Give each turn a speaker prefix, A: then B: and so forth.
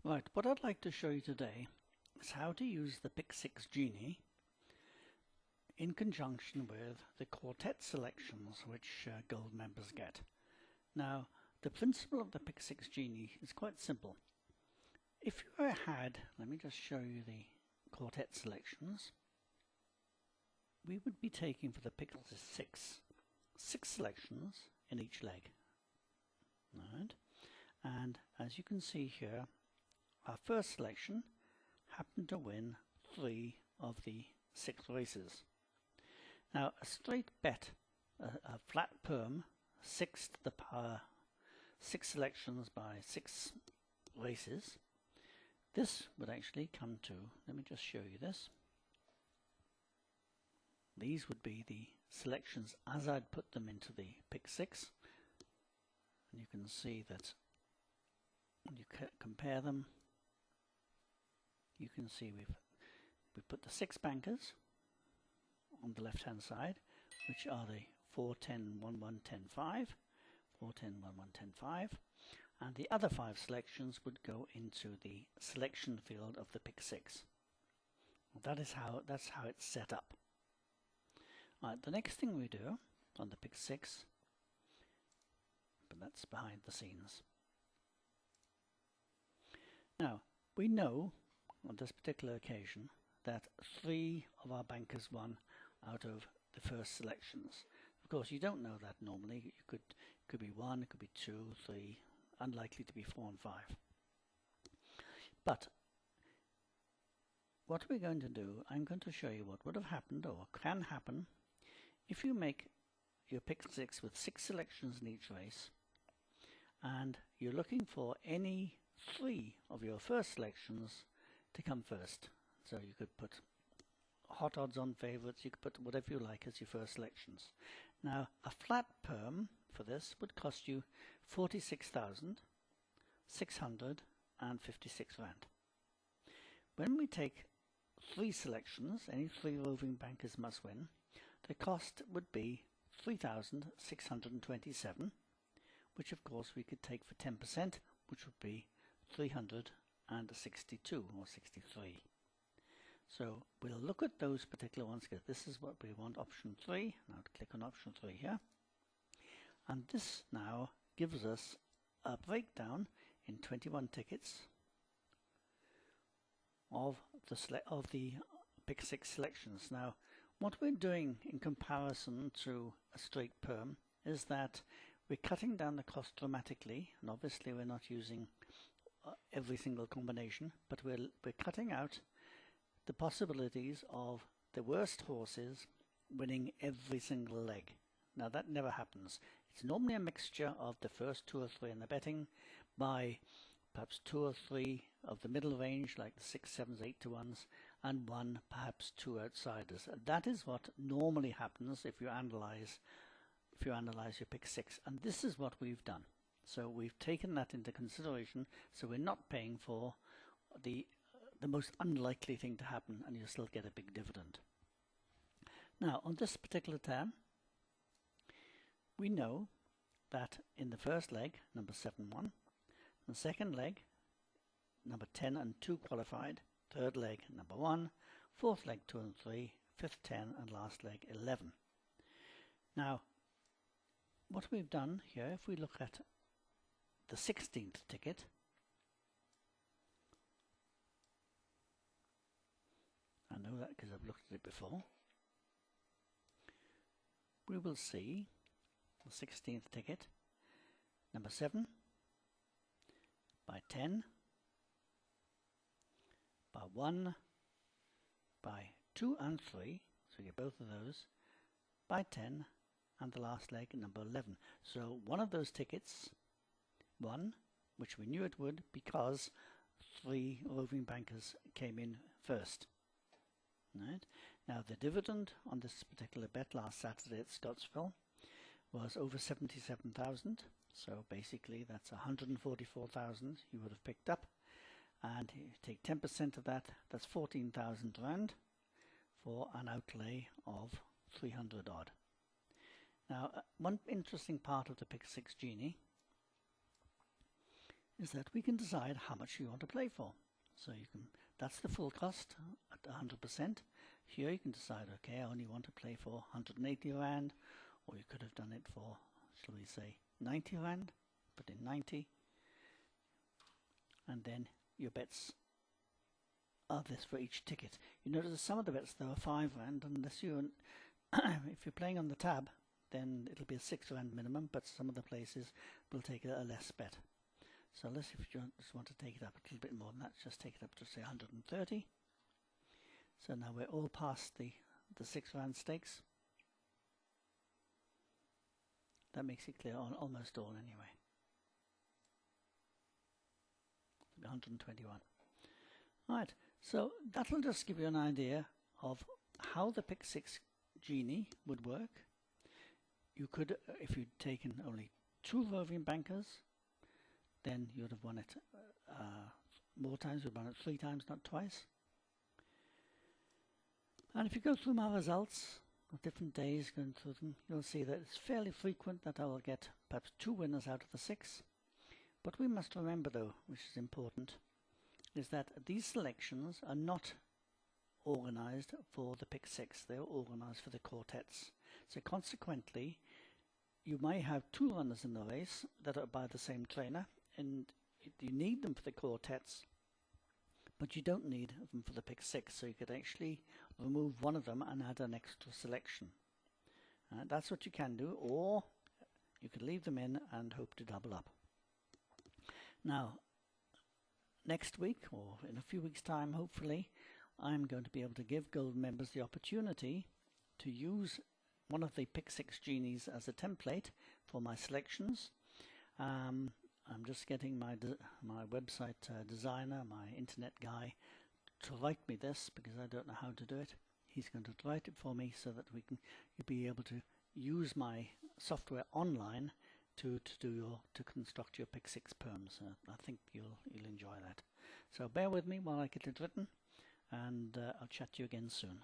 A: Right, what I'd like to show you today is how to use the Pick Six Genie in conjunction with the Quartet selections which gold members get. Now, the principle of the Pick Six Genie is quite simple. If you had, let me just show you the Quartet selections, we would be taking for the Pick Six selections in each leg. Right? And as you can see here, our first selection happened to win 3 of the 6 races. Now, a straight bet, a flat perm, 6 to the power, 6 selections by 6 races. This would actually come to, let me just show you this. These would be the selections as I'd put them into the Pick Six. And you can see that when you compare them, you can see we've put the 6 bankers on the left hand side, which are the 4, 10, 1, 1, 10, 5, 4, 10, 1, 1, 10, 5, and the other 5 selections would go into the selection field of the Pick Six. That's how it's set up. Right, the next thing we do on the Pick Six, but that's behind the scenes. Now, we know on this particular occasion that 3 of our bankers won out of the first selections. Of course, you don't know that normally. It could be 1, it could be 2, 3, unlikely to be 4 and 5. But what we're going to do, I'm going to show you what would have happened or can happen if you make your Pick Six with 6 selections in each race, and you're looking for any 3 of your first selections to come first. So you could put hot odds on favourites, you could put whatever you like as your first selections. Now, a flat perm for this would cost you 46,656 rand. When we take 3 selections, any 3 roving bankers must win, the cost would be 3,627, which of course we could take for 10%, which would be 362 or 63. So we'll look at those particular ones because this is what we want, option 3. Now click on option 3 here. And this now gives us a breakdown in 21 tickets of the Pick Six selections. Now, what we're doing in comparison to a straight perm is that we're cutting down the cost dramatically, and obviously we're not using every single combination, but we're cutting out the possibilities of the worst horses winning every single leg. Now that never happens. It's normally a mixture of the first 2 or 3 in the betting by perhaps 2 or 3 of the middle range like the 6, 7s, 8 to 1s, and 1, perhaps 2 outsiders. That is what normally happens if you analyze your Pick Six, and this is what we've done. So we've taken that into consideration, so we're not paying for the most unlikely thing to happen, and you still get a big dividend. Now, on this particular term, we know that in the first leg, number 7 won, the second leg, number 10 and 2 qualified, third leg, number 1, fourth leg, 2 and 3, fifth 10, and last leg, 11. Now, what we've done here, if we look at the 16th ticket, I know that because I've looked at it before, we will see the 16th ticket, number 7, by 10, by 1, by 2 and 3, so you get both of those, by 10, and the last leg, number 11. So one of those tickets won, which we knew it would because 3 roving bankers came in first. Right. Now the dividend on this particular bet last Saturday at Scottsville was over 77,000. So basically that's 144,000 you would have picked up, and you take 10% of that, that's 14,000 rand for an outlay of 300 odd. Now, one interesting part of the Pick Six Genie is that we can decide how much you want to play for. So you can, that's the full cost at 100%. Here you can decide, okay, I only want to play for 180 rand, or you could have done it for, shall we say, 90 rand, put in 90, and then your bets are this for each ticket. You notice some of the bets though are 5 rand, unless you, if you're playing on the tab, then it'll be a 6 rand minimum, but some of the places will take a less bet. So let's, if you just want to take it up a little bit more than that, just take it up to say 130. So now we're all past the 6 rand stakes. That makes it clear on almost all anyway. 121. Right, so that'll just give you an idea of how the Pick Six Genie would work. You could, if you'd taken only 2 roving bankers, then you would have won it more times. You'd have won it 3 times, not twice. And if you go through my results of different days, going through them, you'll see that it's fairly frequent that I will get perhaps 2 winners out of the 6. But we must remember, though, which is important, is that these selections are not organized for the Pick Six. They're organized for the quartets. So consequently, you may have 2 runners in the race that are by the same trainer, and you need them for the quartets, but you don't need them for the Pick Six. So you could actually remove one of them and add an extra selection. That's what you can do, or you could leave them in and hope to double up. Now, next week, or in a few weeks' time, hopefully, I'm going to be able to give Gold members the opportunity to use one of the Pick Six Genies as a template for my selections. I'm just getting my website designer, my internet guy, to write me this, because I don't know how to do it. He's going to write it for me so that you'll be able to use my software online to construct your Pick Six perms. I think you'll enjoy that. So bear with me while I get it written, and I'll chat to you again soon.